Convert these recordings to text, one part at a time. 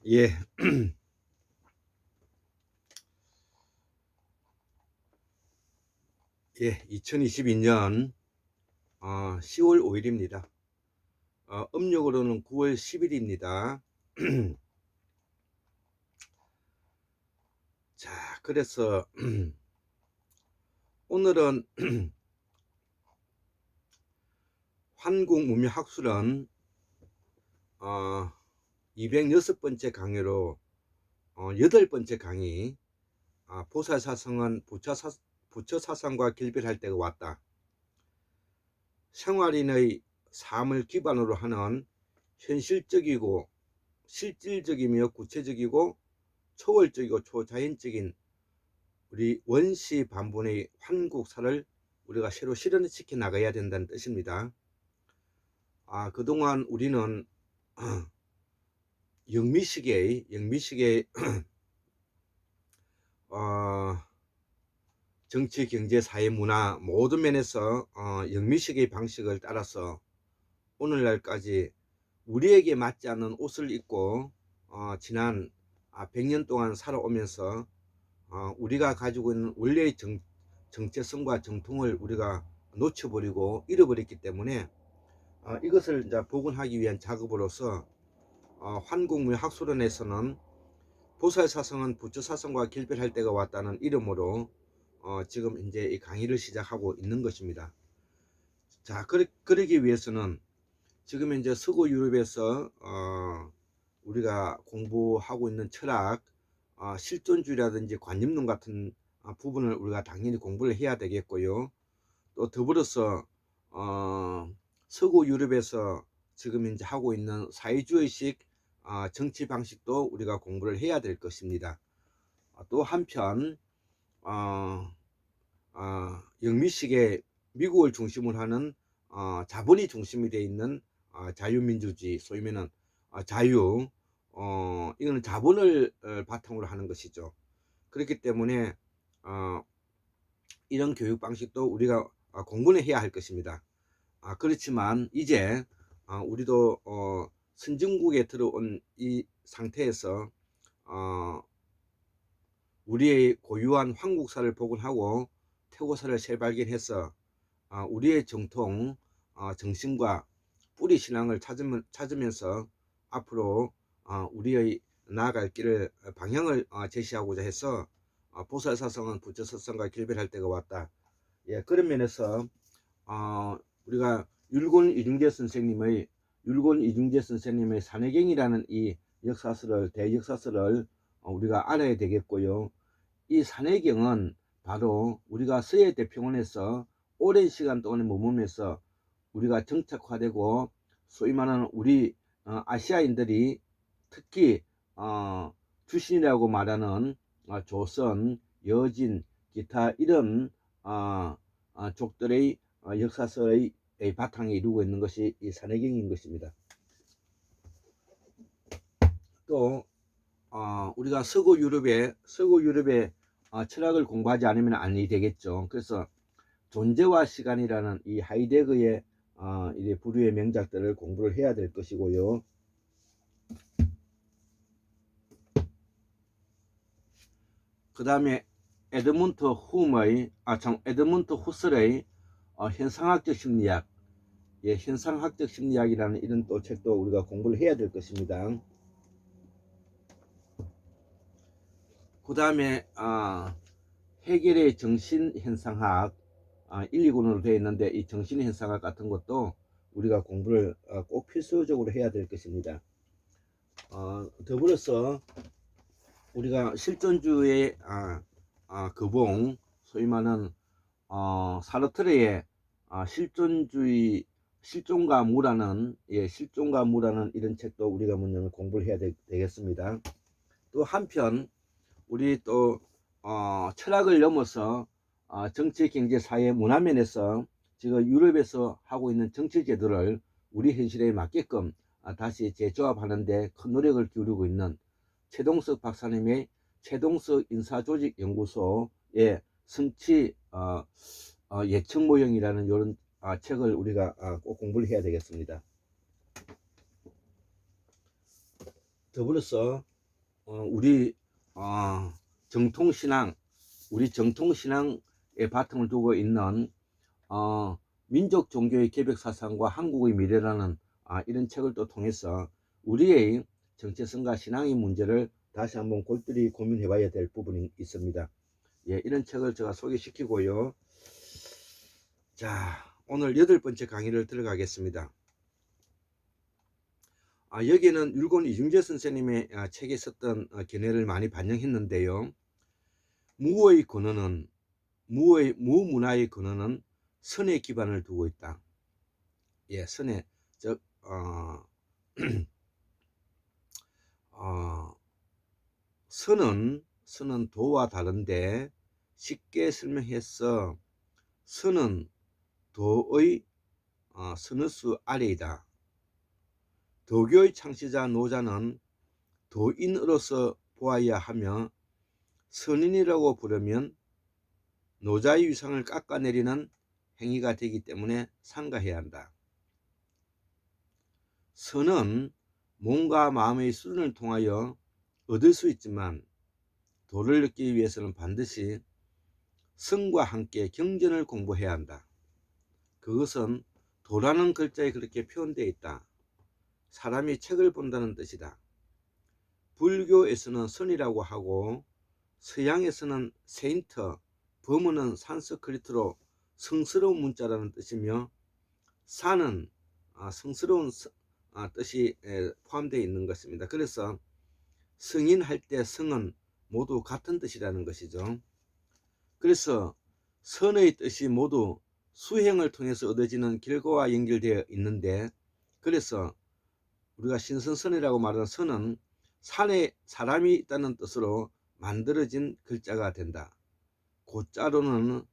예, 예, 2022년 10월 5일입니다. 음력으로는 9월 10일입니다. 자, 그래서 오늘은 한국문명학술은 206번째 강의로 8번째 강의, 보살사성은 부처사상과 결별할 때가 왔다. 생활인의 삶을 기반으로 하는 현실적이고 실질적이며 구체적이고 초월적이고 초자연적인 우리 원시 반본의 한국사를 우리가 새로 실현시켜 나가야 된다는 뜻입니다. 그동안 우리는 영미식의 정치, 경제, 사회, 문화 모든 면에서 영미식의 방식을 따라서 오늘날까지 우리에게 맞지 않는 옷을 입고 지난 100년 동안 살아오면서 우리가 가지고 있는 원래의 정체성과 정통을 우리가 놓쳐버리고 잃어버렸기 때문에 이것을 이제 복원하기 위한 작업으로서 한국문학술원에서는 보살사성은 부처사성과 결별할 때가 왔다는 이름으로 지금 이제 이 강의를 시작하고 있는 것입니다. 자, 그러기 위해서는 지금 이제 서구 유럽에서 우리가 공부하고 있는 철학, 실존주의라든지 관념론 같은 부분을 우리가 당연히 공부를 해야 되겠고요. 또 더불어서 서구 유럽에서 지금 이제 하고 있는 사회주의식 정치 방식도 우리가 공부를 해야 될 것입니다. 또 한편 영미식의 미국을 중심으로 하는 자본이 중심이 되어 있는 자유민주주의, 소위 말하는 자유, 이거는 자본을 바탕으로 하는 것이죠. 그렇기 때문에 이런 교육 방식도 우리가 공부를 해야 할 것입니다. 그렇지만 이제 우리도 선진국에 들어온 이 상태에서 우리의 고유한 한국사를 복원하고 태고사를 재발견해서 우리의 정통 정신과 뿌리 신앙을 찾으면서 앞으로 우리의 나아갈 길을 방향을 제시하고자 해서 보살사성은 부처사성과 결별할 때가 왔다. 예, 그런 면에서 우리가 율곤 이중재 선생님의 산해경이라는 이 역사서를 대역사서를 우리가 알아야 되겠고요. 이 산해경은 바로 우리가 서해대평원에서 오랜 시간 동안 머물면서 우리가 정착화되고 소위 말하는 우리 아시아인들이 특히 주신이라고 말하는 조선, 여진, 기타 이런 족들의 역사서의 바탕에 이루고 있는 것이 이 산해경인 것입니다. 또 우리가 서구 유럽의 철학을 공부하지 않으면 아니 되겠죠. 그래서 존재와 시간이라는 이 하이데거의 이 부류의 명작들을 공부를 해야 될 것이고요. 그 다음에 에드문드 후슬의 현상학적 심리학, 현상학적 심리학이라는 이런 또 책도 우리가 공부를 해야 될 것입니다. 그 다음에 해겔의 정신현상학 1, 2권으로 되어 있는데 이 정신현상학 같은 것도 우리가 공부를 꼭 필수적으로 해야 될 것입니다. 더불어서 우리가 실존주의의 거봉, 소위 말하는 사르트르의 실존과 무라는 이런 책도 우리가 먼저 공부를 해야 되겠습니다. 또 한편 우리 또 철학을 넘어서 정치, 경제, 사회, 문화면에서 지금 유럽에서 하고 있는 정치 제도를 우리 현실에 맞게끔 다시 재조합하는데 큰 노력을 기울이고 있는 최동석 박사님의 최동석 인사조직연구소의 성취 예측 모형이라는 이런 책을 우리가 꼭 공부를 해야 되겠습니다. 더불어서 우리 정통신앙, 우리 정통신앙에 바탕을 두고 있는 민족 종교의 개벽 사상과 한국의 미래라는 이런 책을 또 통해서 우리의 정체성과 신앙의 문제를 다시 한번 골똘히 고민해 봐야 될 부분이 있습니다. 예, 이런 책을 제가 소개시키고요. 자, 오늘 8번째 강의를 들어가겠습니다. 여기에는 율곡 이중재 선생님의 책에 썼던 견해를 많이 반영했는데요. 무문화의 근원은 선에 기반을 두고 있다. 예, 선에, 즉 선은 도와 다른데, 쉽게 설명해서 선은 도의 선의수 아래이다. 도교의 창시자 노자는 도인으로서 보아야 하며, 선인이라고 부르면 노자의 위상을 깎아내리는 행위가 되기 때문에 삼가해야 한다. 선은 몸과 마음의 수련을 통하여 얻을 수 있지만, 도를 얻기 위해서는 반드시 성과 함께 경전을 공부해야 한다. 그것은 도라는 글자에 그렇게 표현되어 있다. 사람이 책을 본다는 뜻이다. 불교에서는 선이라고 하고, 서양에서는 세인트, 범어는 산스크리트로 성스러운 문자라는 뜻이며, 산은 성스러운 뜻이 포함되어 있는 것입니다. 그래서 성인할 때 성은 모두 같은 뜻이라는 것이죠. 그래서 선의 뜻이 모두 수행을 통해서 얻어지는 결과와 연결되어 있는데, 그래서 우리가 신선선이라고 말하는 선은 산에 사람이 있다는 뜻으로 만들어진 글자가 된다. 고자로는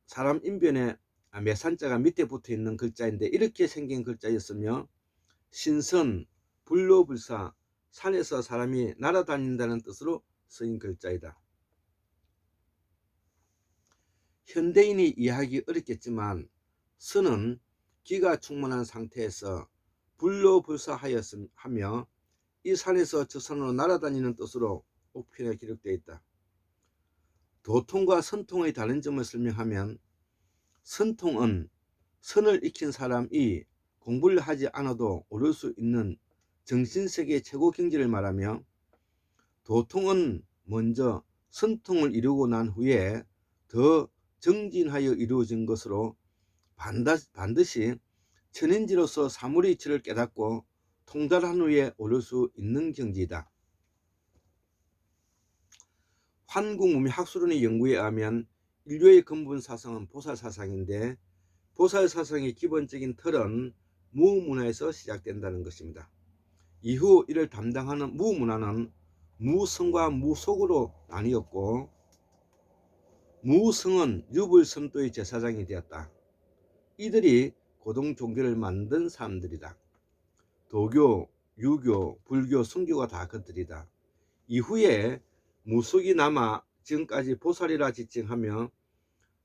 사람 인변에 매산자가 밑에 붙어 있는 글자인데, 이렇게 생긴 글자였으며, 신선, 불로불사, 산에서 사람이 날아다닌다는 뜻으로 쓰인 글자이다. 현대인이 이해하기 어렵겠지만, 선은 기가 충만한 상태에서 불로불사하였으며, 이 산에서 저 산으로 날아다니는 뜻으로 옥편에 기록되어 있다. 도통과 선통의 다른 점을 설명하면, 선통은 선을 익힌 사람이 공부를 하지 않아도 오를 수 있는 정신세계 최고境界를 말하며, 도통은 먼저 선통을 이루고 난 후에 더 정진하여 이루어진 것으로, 반드시 천인지로서 사물의 이치를 깨닫고 통달한 후에 오를 수 있는 경지이다. 한국문명학술원의 연구에 의하면 인류의 근본 사상은 보살사상인데, 보살사상의 기본적인 틀은 무문화에서 시작된다는 것입니다. 이후 이를 담당하는 무문화는 무성과 무속으로 나뉘었고, 무성은 유불선도의 제사장이 되었다. 이들이 고동 종교를 만든 사람들이다. 도교, 유교, 불교, 성교가 다 그들이다. 이후에 무속이 남아 지금까지 보살이라 지칭하며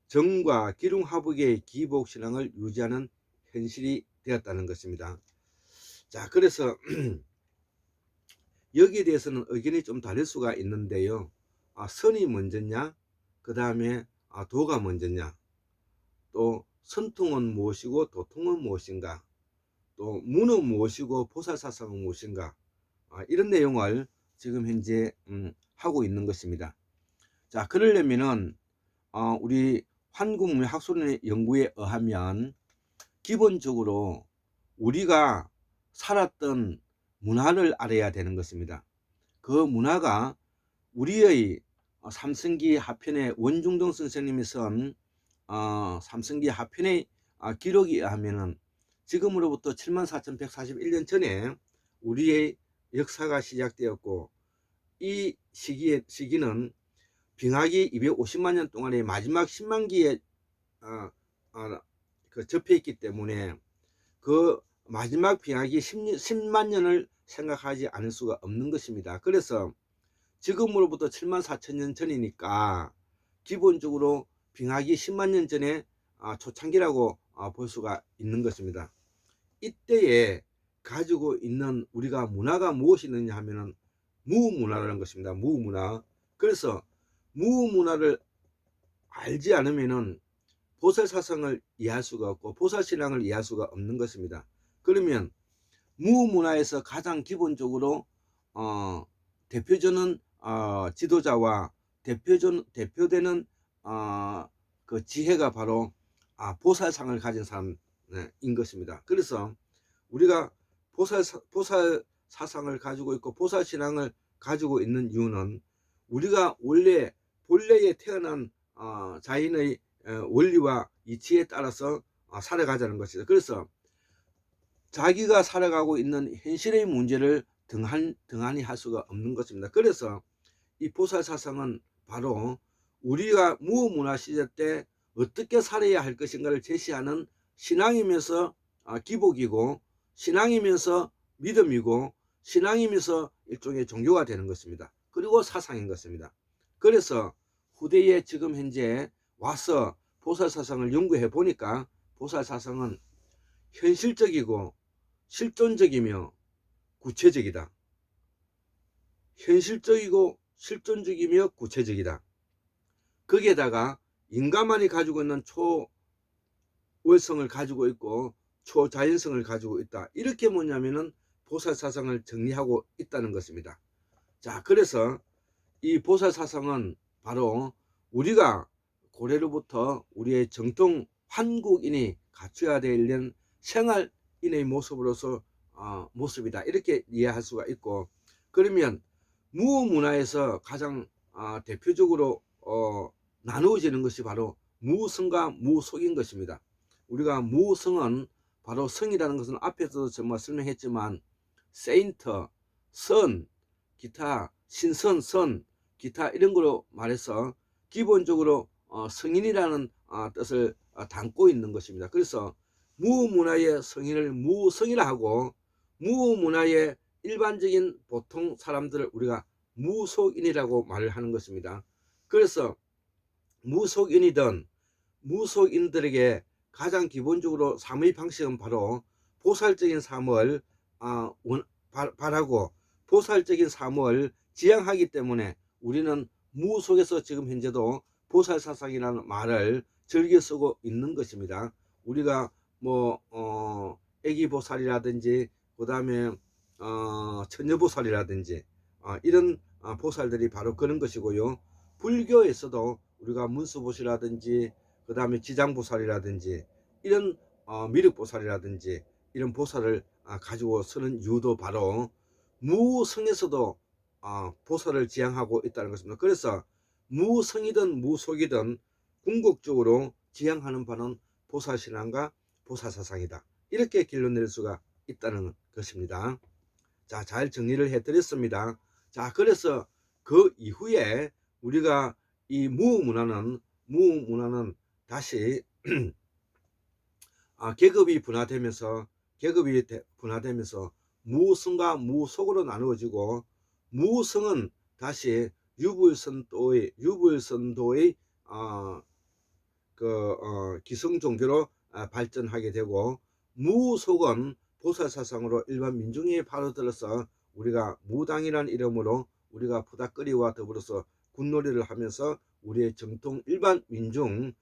정과 기륭하북의 기복신앙을 유지하는 현실이 되었다는 것입니다. 자, 그래서 여기에 대해서는 의견이 좀 다를 수가 있는데요. 선이 먼저냐, 그 다음에 도가 먼저냐, 또 선통은 무엇이고 도통은 무엇인가, 또 무는 무엇이고 보살사상은 무엇인가, 이런 내용을 지금 현재 하고 있는 것입니다. 자, 그러려면은 우리 한국문명학술원의 연구에 의하면 기본적으로 우리가 살았던 문화를 알아야 되는 것입니다. 그 문화가 우리의 삼성기 하편의 원중동 선생님이 쓴 삼성기 하편의 기록에 의하면은 지금으로부터 74,141년 전에 우리의 역사가 시작되었고, 이 시기는 빙하기 250만 년 동안의 마지막 10만기에 접해있기 때문에, 그 마지막 빙하기 10만 년을 생각하지 않을 수가 없는 것입니다. 그래서 지금으로부터 74,000년 전이니까 기본적으로 빙하기 10만 년 전에 초창기라고 볼 수가 있는 것입니다. 이때에 가지고 있는 우리가 문화가 무엇이 있느냐 하면은 무문화라는 것입니다. 무문화. 그래서 무문화를 알지 않으면은 보살사상을 이해할 수가 없고 보살신앙을 이해할 수가 없는 것입니다. 그러면 무문화에서 가장 기본적으로 대표되는 지도자와 대표되는 그 지혜가 바로 보살상을 가진 사람인 것입니다. 그래서 우리가 보살 사상을 가지고 있고 보살 신앙을 가지고 있는 이유는 우리가 원래 본래에 태어난 자인의 원리와 이치에 따라서 살아가자는 것이죠. 그래서 자기가 살아가고 있는 현실의 문제를 등한히 할 수가 없는 것입니다. 그래서 이 보살 사상은 바로 우리가 무문화 시대 때 어떻게 살아야 할 것인가를 제시하는 신앙이면서 기복이고, 신앙이면서 믿음이고, 신앙이면서 일종의 종교가 되는 것입니다. 그리고 사상인 것입니다. 그래서 후대에 지금 현재 와서 보살 사상을 연구해 보니까 보살 사상은 현실적이고 실존적이며 구체적이다. 현실적이고 실존적이며 구체적이다. 거기에다가 인간만이 가지고 있는 초월성을 가지고 있고 초자연성을 가지고 있다. 이렇게 뭐냐면은 보살사상을 정리하고 있다는 것입니다. 자, 그래서 이 보살사상은 바로 우리가 고래로부터 우리의 정통 한국인이 갖춰야 되는 생활인의 모습으로서 모습이다. 이렇게 이해할 수가 있고, 그러면 무문화에서 가장 대표적으로 나누어지는 것이 바로 무성과 무속인 것입니다. 우리가 무성은 바로 성이라는 것은 앞에서도 정말 설명했지만 세인트, 선, 기타, 신선, 선, 기타 이런 거로 말해서 기본적으로 성인이라는 뜻을 담고 있는 것입니다. 그래서 무문화의 성인을 무성이라 하고 무문화의 일반적인 보통 사람들을 우리가 무속인이라고 말을 하는 것입니다. 그래서 무속인이든 무속인들에게 가장 기본적으로 삶의 방식은 바로 보살적인 삶을 바라고 보살적인 삶을 지향하기 때문에 우리는 무속에서 지금 현재도 보살사상이라는 말을 즐겨 쓰고 있는 것입니다. 우리가 애기보살이라든지 그 다음에 처녀보살이라든지 이런 보살들이 바로 그런 것이고요. 불교에서도 우리가 문수보살이라든지 그 다음에 지장보살이라든지 이런 미륵보살이라든지 이런 보살을 가지고 쓰는 이유도 바로 무성에서도 보살을 지향하고 있다는 것입니다. 그래서 무성이든 무속이든 궁극적으로 지향하는 바는 보살신앙과 보살사상이다. 이렇게 결론 낼 수가 있다는 것입니다. 자, 잘 정리를 해드렸습니다. 자, 그래서 그 이후에 우리가 이 무문화는 다시 계급이 분화되면서 무성과 무속으로 나누어지고, 무성은 다시 유불선도의 기성 종교로 발전하게 되고, 무속은 보살사상으로 일반 민중에 파고들어서 우리가 무당이라는 이름으로 우리가 푸닥거리와 더불어서 굿놀이를 하면서 우리의 정통 일반 민중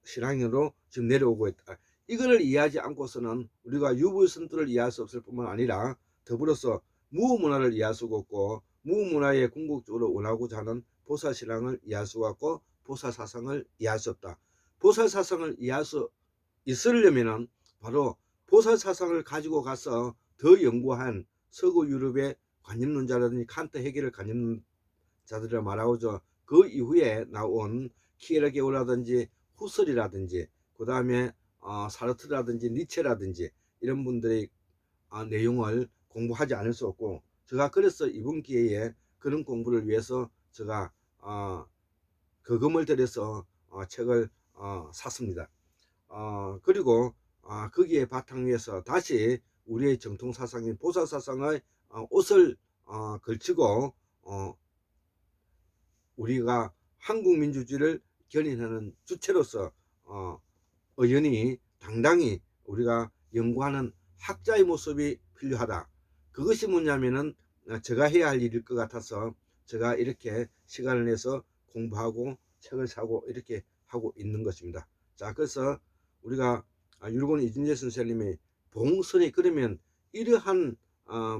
신앙으로 지금 내려오고 있다. 이거를 이해하지 않고서는 우리가 유불선도를 이해할 수 없을 뿐만 아니라 더불어서 무문화를 이해할 수가 없고, 무문화에 궁극적으로 원하고자 하는 보살신앙을 이해할 수가 없고 보살사상을 이해할 수 없다. 보살사상을 이해할 수 있으려면 바로 보살사상을 가지고 가서 더 연구한 서구 유럽의 관념론자라든지 칸트 헤겔을 관념자들이라 말하고죠. 그 이후에 나온 키에르게오라든지 후설이라든지 그 다음에 사르트라든지 니체라든지 이런 분들의 내용을 공부하지 않을 수 없고, 제가 그래서 이번 기회에 그런 공부를 위해서 제가 거금을 들여서 책을 샀습니다. 그리고 거기에 바탕 위에서 다시 우리의 정통사상인 보살사상의 옷을 걸치고 우리가 한국민주주의를 견인하는 주체로서 의원이 당당히 우리가 연구하는 학자의 모습이 필요하다. 그것이 뭐냐면은 제가 해야 할 일일 것 같아서 제가 이렇게 시간을 내서 공부하고 책을 사고 이렇게 하고 있는 것입니다. 자, 그래서 우리가 율곡 이준재 선생님의 봉선이, 그러면 이러한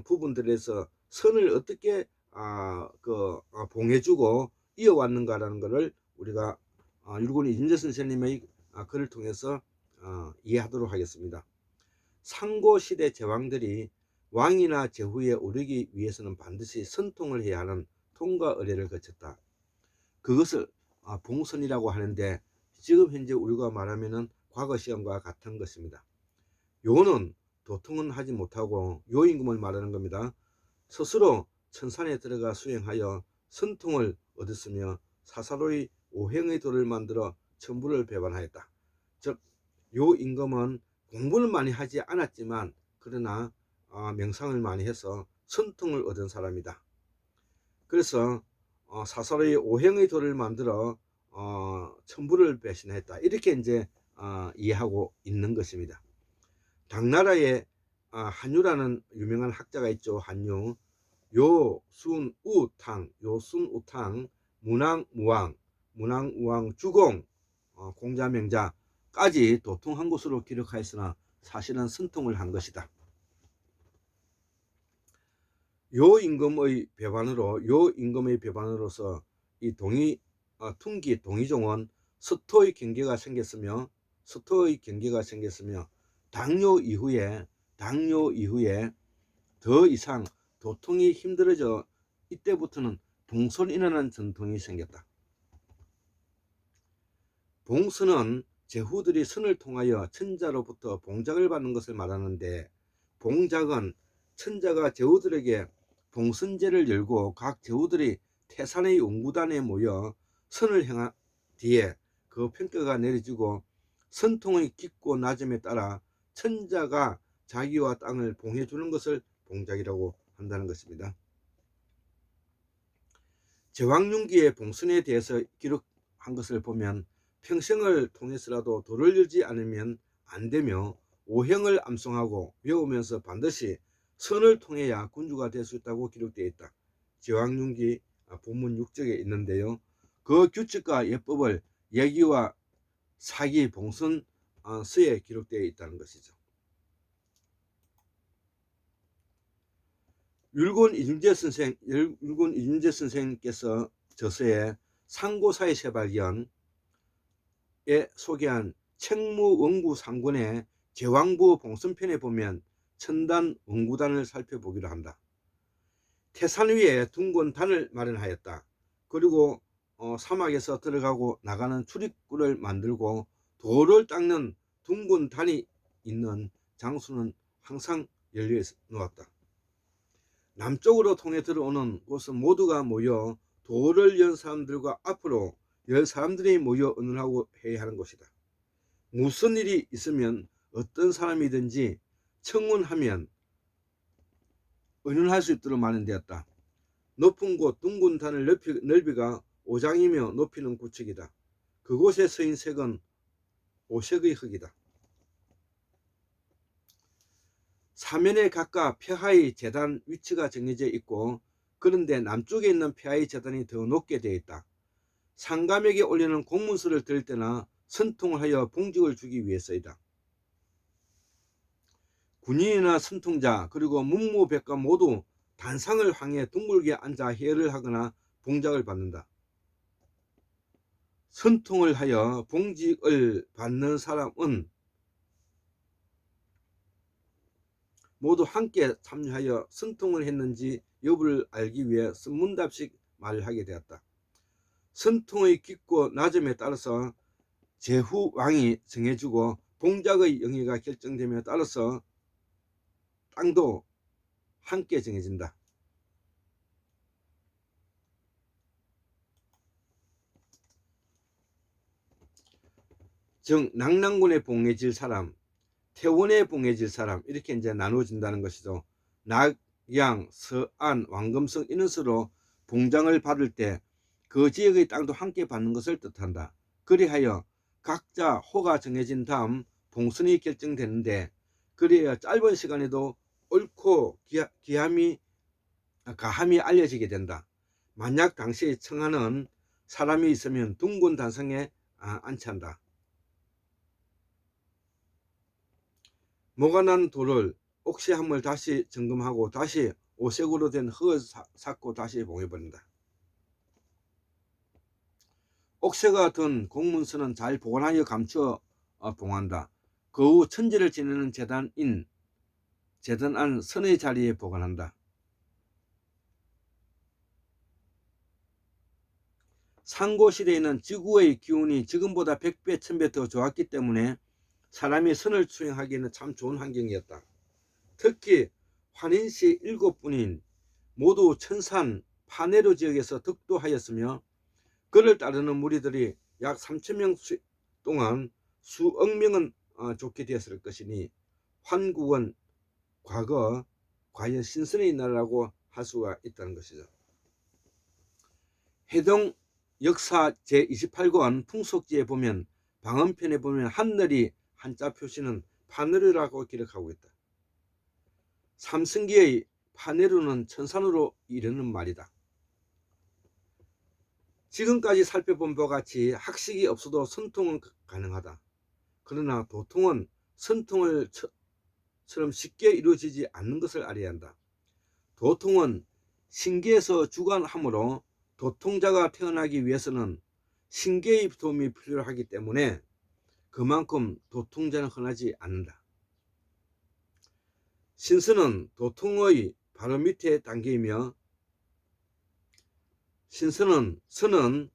부분들에서 선을 어떻게 봉해주고 이어왔는가라는 것을 우리가 율곡 이준재 선생님의 글을 통해서 이해하도록 하겠습니다. 상고시대 제왕들이 왕이나 제후에 오르기 위해서는 반드시 선통을 해야 하는 통과 의례를 거쳤다. 그것을 봉선이라고 하는데, 지금 현재 우리가 말하면은 과거 시험과 같은 것입니다. 요는 도통은 하지 못하고 요임금을 말하는 겁니다. 스스로 천산에 들어가 수행하여 선통을 얻었으며 사사로이 오행의 도를 만들어 천부를 배반하였다. 즉, 요 임금은 공부는 많이 하지 않았지만 그러나 명상을 많이 해서 선통을 얻은 사람이다. 그래서 사사로이 오행의 도를 만들어 천부를 배신했다. 이렇게 이제 이해하고 있는 것입니다. 당나라에 한유라는 유명한 학자가 있죠. 한유. 요순우탕, 문왕무왕, 문왕우왕, 주공, 공자명자까지 도통한 것으로 기록하였으나 사실은 선통을 한 것이다. 요 임금의 배반으로서 이 퉁기 동의종은 서토의 경계가 생겼으며 당뇨 이후에 더 이상 도통이 힘들어져 이때부터는 봉선이라는 전통이 생겼다. 봉선은 제후들이 선을 통하여 천자로부터 봉작을 받는 것을 말하는데, 봉작은 천자가 제후들에게 봉선제를 열고 각 제후들이 태산의 원구단에 모여 선을 행한 뒤에 그 평가가 내려지고 선통의 깊고 낮음에 따라 천자가 자기와 땅을 봉해주는 것을 봉작이라고 한다는 것입니다. 제왕윤기의 봉선에 대해서 기록한 것을 보면 평생을 통해서라도 도를 열지 않으면 안 되며 오행을 암송하고 외우면서 반드시 선을 통해야 군주가 될 수 있다고 기록되어 있다. 제왕윤기 본문 6쪽에 있는데요. 그 규칙과 예법을 예기와 사기 봉선서에 기록되어 있다는 것이죠. 율곡 이준재 선생께서 저서에 상고사의 세발견에 소개한 책무원구 상권의 제왕부 봉선편에 보면 천단 원구단을 살펴보기로 한다. 태산 위에 둥근 단을 마련하였다. 그리고 사막에서 들어가고 나가는 출입구를 만들고 돌을 닦는 둥근 단이 있는 장소는 항상 열려 놓았다. 남쪽으로 통해 들어오는 곳은 모두가 모여 돌을 연 사람들과 앞으로 열 사람들이 모여 의논하고 해야 하는 곳이다. 무슨 일이 있으면 어떤 사람이든지 청문하면 의논할 수 있도록 마련되었다. 높은 곳 둥근 단을 넓이가 5장이며 높이는 9척이다. 그곳에 서인 색은 5색의 흙이다. 사면에 각각 폐하의 제단 위치가 정해져 있고, 그런데 남쪽에 있는 폐하의 제단이 더 높게 되어 있다. 상감에게 올리는 공문서를 드릴 때나 선통을 하여 봉직을 주기 위해서이다. 군인이나 선통자 그리고 문무백관 모두 단상을 향해 둥글게 앉아 회를 하거나 봉작을 받는다. 선통을 하여 봉직을 받는 사람은 모두 함께 참여하여 선통을 했는지 여부를 알기 위해 선문답식 말을 하게 되었다. 선통의 깊고 낮음에 따라서 제후 왕이 정해주고 봉작의 영예가 결정됨에 따라서 땅도 함께 정해진다. 즉 낙랑군에 봉해질 사람, 태원에 봉해질 사람, 이렇게 이제 나누어진다는 것이죠. 낙양, 서안, 왕금성 이런 수로 봉장을 받을 때 그 지역의 땅도 함께 받는 것을 뜻한다. 그리하여 각자 호가 정해진 다음 봉선이 결정되는데 그래야 짧은 시간에도 옳고 가함이 알려지게 된다. 만약 당시 청하는 사람이 있으면 둥근 단성에 안치한다. 모가 난 돌을 옥시함을 다시 점검하고 다시 오색으로 된 흙을 삭고 다시 봉해버린다. 옥새가 든 공문서는 잘 보관하여 감추어 봉한다. 그 후 천지를 지내는 재단 안 선의 자리에 보관한다. 상고시대에는 지구의 기운이 지금보다 100배, 1000배 더 좋았기 때문에 사람이 선을 수행하기에는 참 좋은 환경이었다. 특히 환인시 7분인 모두 천산 파네르 지역에서 득도하였으며 그를 따르는 무리들이 약 3000명 동안 수억 명은 좋게 되었을 것이니 환국은 과거 과연 신선의 나라라고 할 수가 있다는 것이죠. 해동 역사 제28권 풍속지에 보면 방언편에 보면 하늘이 한자 표시는 파네르라고 기록하고 있다. 삼승기의 파네르는 천산으로 이르는 말이다. 지금까지 살펴본 바와 같이 학식이 없어도 선통은 가능하다. 그러나 도통은 선통처럼 쉽게 이루어지지 않는 것을 알아야 한다. 도통은 신계에서 주관하므로 도통자가 태어나기 위해서는 신계의 도움이 필요하기 때문에 그만큼 도통자는 흔하지 않는다. 신선은 도통의 바로 밑에 단계이며 선은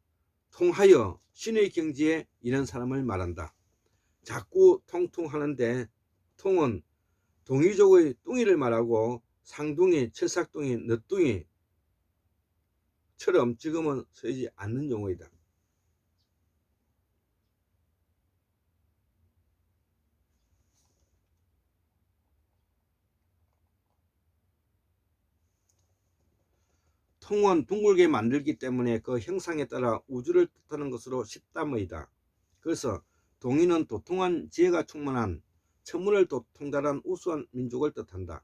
통하여 신의 경지에 이른 사람을 말한다. 자꾸 통통하는데 통은 동이족의 뚱이를 말하고 상둥이, 철삭둥이, 늦둥이처럼 지금은 쓰이지 않는 용어이다. 통은 둥글게 만들기 때문에 그 형상에 따라 우주를 뜻하는 것으로 십담의이다. 그래서 동이는 도통한 지혜가 충만한 천문을 통달한 우수한 민족을 뜻한다.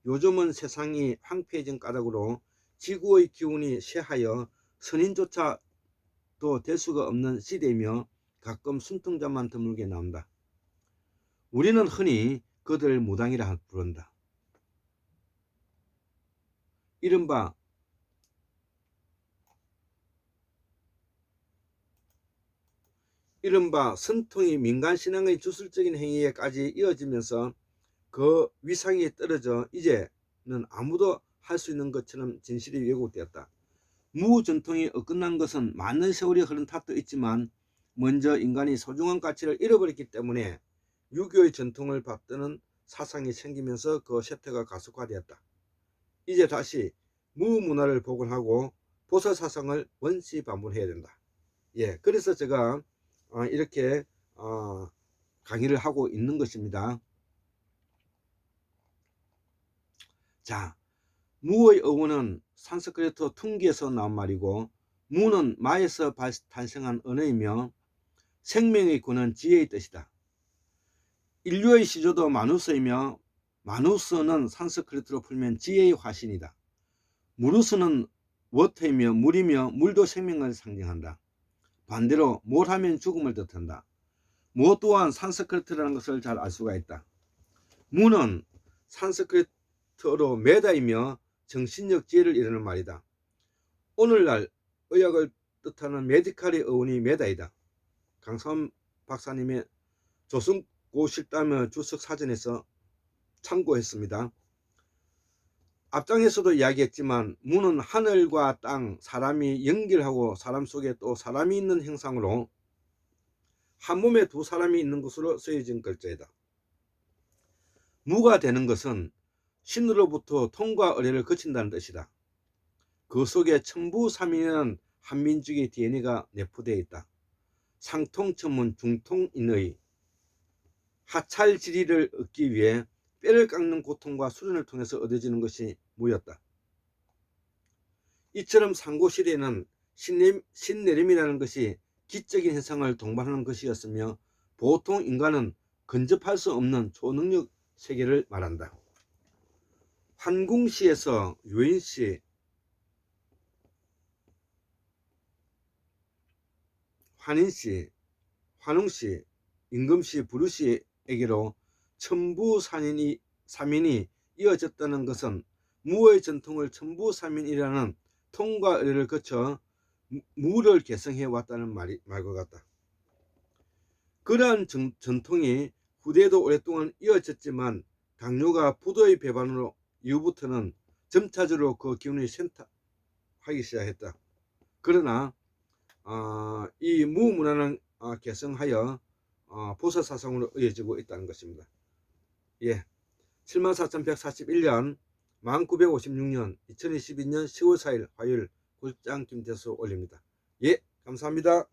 요즘은 세상이 황폐해진 까닭으로 지구의 기운이 쇠하여 선인조차도 될 수가 없는 시대이며 가끔 순통자만 드물게 나온다. 우리는 흔히 그들을 무당이라 부른다. 이른바 선통이 민간신앙의 주술적인 행위에까지 이어지면서 그 위상이 떨어져 이제는 아무도 할 수 있는 것처럼 진실이 왜곡되었다. 무전통이 끝난 것은 많은 세월이 흐른 탓도 있지만 먼저 인간이 소중한 가치를 잃어버렸기 때문에 유교의 전통을 받드는 사상이 생기면서 그 쇠퇴가 가속화되었다. 이제 다시 무문화를 복원하고 보살사상을 원시반복해야 된다. 그래서 제가 이렇게 강의를 하고 있는 것입니다. 자, 무의 어원은 산스크리트 퉁기에서 나온 말이고 무는 마에서 탄생한 언어이며 생명의 근원 지혜의 뜻이다. 인류의 시조도 마누스이며 마누스는 산스크리트로 풀면 지혜의 화신이다. 무르스는 워터이며 물이며 물도 생명을 상징한다. 반대로 뭘 하면 죽음을 뜻한다. 무엇 또한 산스크리트라는 것을 잘 알 수가 있다. 무는 산스크리트어로 메다이며 정신적 지혜를 이루는 말이다. 오늘날 의학을 뜻하는 메디칼의 어원이 메다이다. 강선 박사님의 조선고 실담의 주석 사전에서 참고했습니다. 앞장에서도 이야기했지만 무는 하늘과 땅, 사람이 연결하고 사람 속에 또 사람이 있는 형상으로 한 몸에 두 사람이 있는 것으로 쓰여진 글자이다. 무가 되는 것은 신으로부터 통과 의례를 거친다는 뜻이다. 그 속에 천부삼인이라는 한민족의 DNA가 내포되어 있다. 상통천문 중통인의 하찰지리를 얻기 위해 뼈를 깎는 고통과 수련을 통해서 얻어지는 것이 무였다. 이처럼 상고시대에는 신내림이라는 것이 기적인 현상을 동반하는 것이었으며 보통 인간은 근접할 수 없는 초능력 세계를 말한다. 환궁시에서 유인시, 환인시, 환웅시, 임금시, 부르시에게로 천부삼인이 이어졌다는 것은 무의 전통을 천부삼인이라는 통과 의례를 거쳐 무를 개성해 왔다는 말과 같다. 그러한 전통이 후대에도 오랫동안 이어졌지만 당뇨가 부도의 배반으로 이후부터는 점차적으로 그 기운이 쇠퇴하기 시작했다. 그러나 이 무문화는 개성하여 보살사상으로 이어지고 있다는 것입니다. 예, 74,141년 1956년 2022년 10월 4일 화요일 굴장 김태수 올립니다. 예, 감사합니다.